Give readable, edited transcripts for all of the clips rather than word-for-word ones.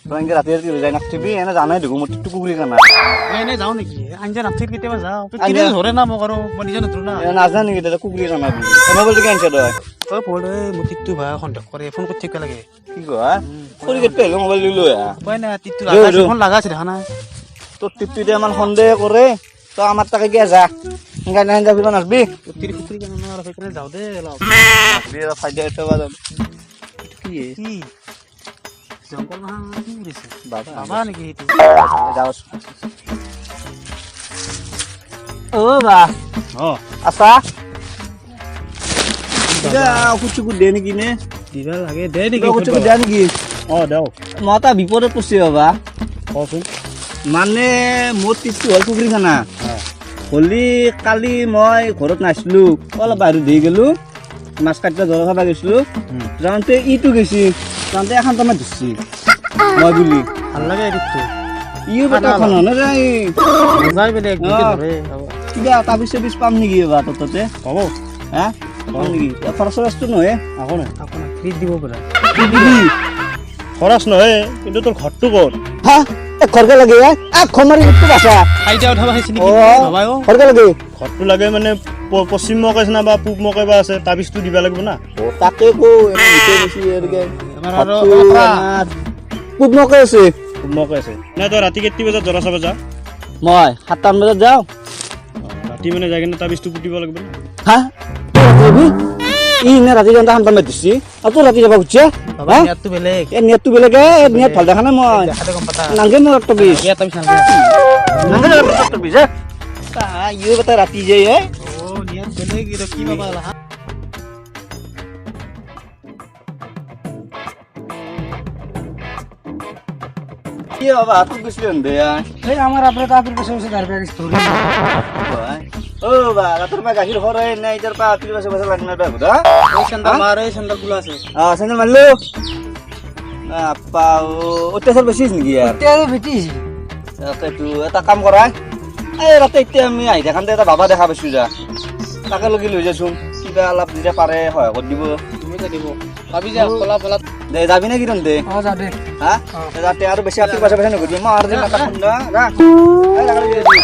তই এনেকে ৰাতি ৰাতি যায় নাথাকিবি এনে জানাই দেখো মোৰ টিকটো কুকুৰি কানা এনে যাওঁ নেকি আঞ্জা নাথাকিল কেতিয়াবা যাওঁ কেতিয়াবা ধৰে না মোক আৰু মই নিজে নধৰো না নাজানো নেকি দাদা কুকুৰি কানা বুলি মোবাইলটো কেনছে তই তই পঢ় মোৰ টিকটো ভাই সন্দেহ কৰে ফোন কৰি থাকিব লাগে কি কয় কৰি কেতিয়া আহিলো মোবাইল লৈ আহ উপায় নাই টিকটো লাগা ফোন লাগা আছে দেখা নাই তোৰ টিকটো এতিয়া ইমান সন্দেহ কৰে তই আমাৰ তাকে গিয়া যা সেনেকা সেনেকা ফুৰিব নাচবি কুকুৰি কুকুৰি কেনে আৰু সেইকাৰণে যাওঁ দে অলপ ফাইদা উঠাব যাম কি কি জংঘল নহয় কি কৰিছে বাবা বাবা নেকি সেইটো যাওঁ অ বা অ আছা কুচু দে নেকি নে দিবা লাগে দে নেকি কুচু দিয়া নেকি অ দেও মই এটা বিপদত পৰিছে বাবা কচোন মানে মোৰ টিপটো হ'ল পুখুৰী খানা হলি কালি মই ঘৰত নাছিলো অলপ বাহিৰত দি গেলো মাছ কাটিলে জল খাব গৈছিলো যাওঁতে ইটো গৈছি যাওঁতে এখন টাইমত ধৰছি মই বুলি ভাল লাগে টিকটো ইও বেটাখন নহয় মজাই বেলেগ ধৰে কিবা তাবিজ চাবিজ পাম নেকি বা ততে হ'ব হা পাম নেকি খৰচ চৰচটো নহয় আকৌ নাই আপোনাৰ ফ্ৰীত দিব পৰা খৰচ নহয় কিন্তু তোৰ ঘৰটো ক'ত হা ঘৰকে লাগে ঘৰ মাৰি উঠটো বাচা আইডিয়া উঠাব আহিছে নেকি বাবাই ঘৰকে লাগে ঘৰটো লাগে মানে পশ্চিম মকে আছে না বা পূব মকে বা আছে তাবিজটো দিব লাগিব না তাকে কো এনেকে এবাৰ আৰু পূব মকে আছে পূব মকে আছে নাই তই ৰাতি কেইটা বজাত জৰা চাব যা মই 7টা বজাত যাওঁ ৰাতি মানে যাই কিনে তাবিজটো পুতিব লাগিব না হা ই নে ৰাতি যাওঁতে সান্তা মাৰি দিছি আৰু তোৰ ৰাতি যাব খুজিছে বাবা ইয়াতটো বেলেগ এই নেটটো বেলেগে নেট ভাল দেখা নাই মই দেখাতে গম পাতা নাংগে মোৰ একটা বিষ ইয়াত আমি নালাগে নাংগে মোৰ একটা বিষ ইও বেটা ৰাতি যায় ও নিয়াত বেলেগ এটা কি বাবা লাহা কি বাবা তুই কিছু দে এই আমার আপনি তো আপনি বসে বসে দাঁড়িয়ে গেছে তোর ও বা রাতের মা গাহির হরে নাই ইদার পা তুই বসে বসে লাগনা দা বুদা এই সন্ধ্যা মার এই সন্ধ্যা গুলো আছে সেন্ডেল মারলো আপা অত্যাচার বেশি নাকি আর তেল বেটিস তাকে তুই এটা কাম করা এই রাতে এতিয়া আমি আহি দেখান এটা বাবা দেখা পাইছো যা তাকে লগি লৈ যাচোন কিবা অলপ দিলে পাৰে হয় কৰি দিব তুমি তো দিব ভাবি যা পলা পলা দে যাবি না কিরম দে ও যা দে হ্যাঁ যাতে আর বেশি আতি পাশে পাশে নকরি মা আর দিন মাথা ঠান্ডা রাখ এই রাখ দিয়ে দি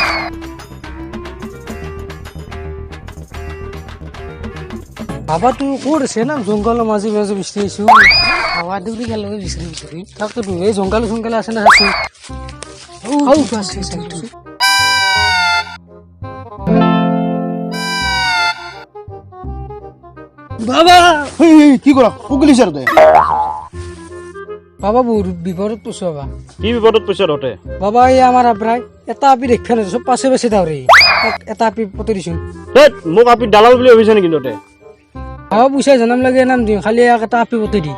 বাবা তুই করছে না জঙ্গল মাঝে মাঝে বিছরিছু হাওয়া দিবি গেল বিছরি বিছরি থাক তো এই জঙ্গল জঙ্গল আছে না আছে ও বাস বাবা কি করা পুগলিছ আর দে বাবা বুর বিপরীত তো সবা কি বিপদত পইচা ৰতে বাবা এই আমার আব্রাই এটা আপি দেখছ না সব পাশে পাশে দাওরে এটা আপি পতে দিছু মোক আপি দালাল বুলি ভাবিছে নেকি তহঁতে বাবা পইচা জানাম লাগে নাম দিম খালি এটা আপি পতে দি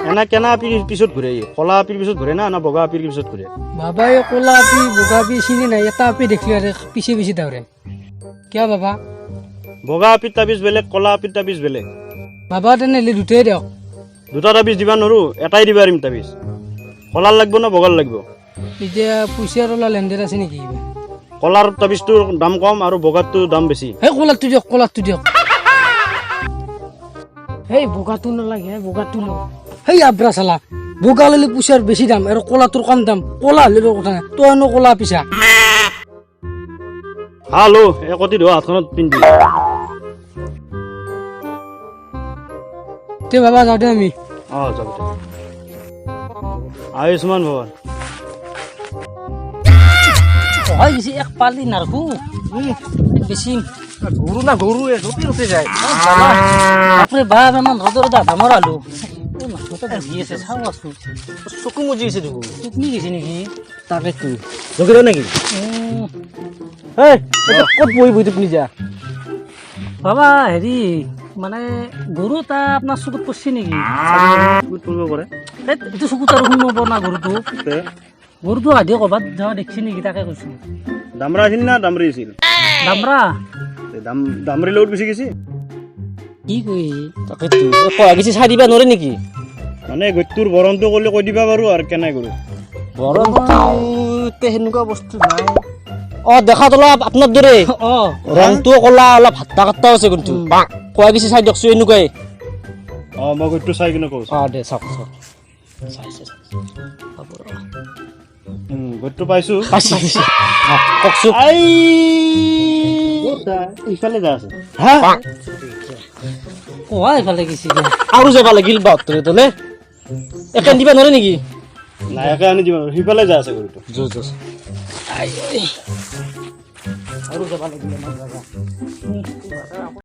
এনা কেনা আপিৰ পিছত ঘূৰে কলা আপিৰ পিছত ঘূৰে না বগা আপিৰ পিছত ঘূৰে বাবা এই কোলা আপি বোগা আপি চিনি নাই এটা আপি দেখলি আর পিছে পিছে দাওরে কিয়া বাবা বগা আপিৰ তাবিজ বেলেগ কলা আপিৰ তাবিজ বেলেগ বাবা তেনেহ'লে দুটাই দিয়ক দুটা তাবিজ দিবা নোৱাৰো এটাই দিবা পাৰিম তাবিজ কলাৰ লাগিব না বগাৰ লাগিব এতিয়া পইচাৰ ওলা লেনদেন আছে নেকি কলাৰ তাবিজটোৰ দাম কম আৰু বগাৰটোৰ দাম বেছি সেই কোলাৰটো দিয়ক সেই বগাটো নালাগে সেই বগাটো লওক সেই আব্ৰা চালা বগা ল'লে পইচাৰ বেছি দাম আৰু কলাটোৰ কম দাম কলা হ'লে কথা নাই তই হেনো কলা পিছা হালো একতি ধোৱা হাতখনত পিন্ধি তে বাবা যাওঁ দে আমি যাব আয়ুষ্মান ভৱন হয় বেছি এক পালি নাৰখো বেছি গৰু না গৰু এ ৰুটি ৰুটি যায় বাপৰে বাপ ইমান ৰ'দৰ দাধা মৰালো এই মাছটো বহি আছে চাওঁ আছো চকু মুজি আছে দেখো টুকনি গৈছে নেকি তাকে তুই জগিল নাকি এই কত বহি বহি তুমি যা বাবা হেৰি মানে গৰু এটা আপোনাৰ চকুত পৰছি নেকি কৰিব পাৰে এইটো চকুত আৰু শুনিব না গৰুটো আধি ক'ৰবাত যোৱা দেখিছে নেকি তাকে কৈছো দামৰা আছিল না দামৰি আছিল দামৰা দামৰি লগত গুচি গৈছে কি কয় তাকে তুই কয়া গেছি চাই দিবা নৰে নেকি মানে গত্যুৰ বৰণটো ক'লে কৈ দিবা বাৰু আৰু কেনে কৰো বৰতে সেনেকুৱা বস্তু নাই দেখাত অলপ আপোনাৰ দৰে অ ৰংটো কলা অলপ হাত্তা কাট্টা আছে কিন্তু কয়া গেছি চাই দিয়কচোন এনেকুৱাই মই গত্যু চাই কিনে কৈছো দে চাওক চাওক গৰুটো পাইছো কওকচোন আই ইফালে যা আছে হা কোৱা এইফালে গেছি আৰু যাব লাগিল 72 তলে একে দিবা নৰে নেকি নায়াকে আনি দিব সিফালে যা আছে গৰুটো আৰু যাব লাগিল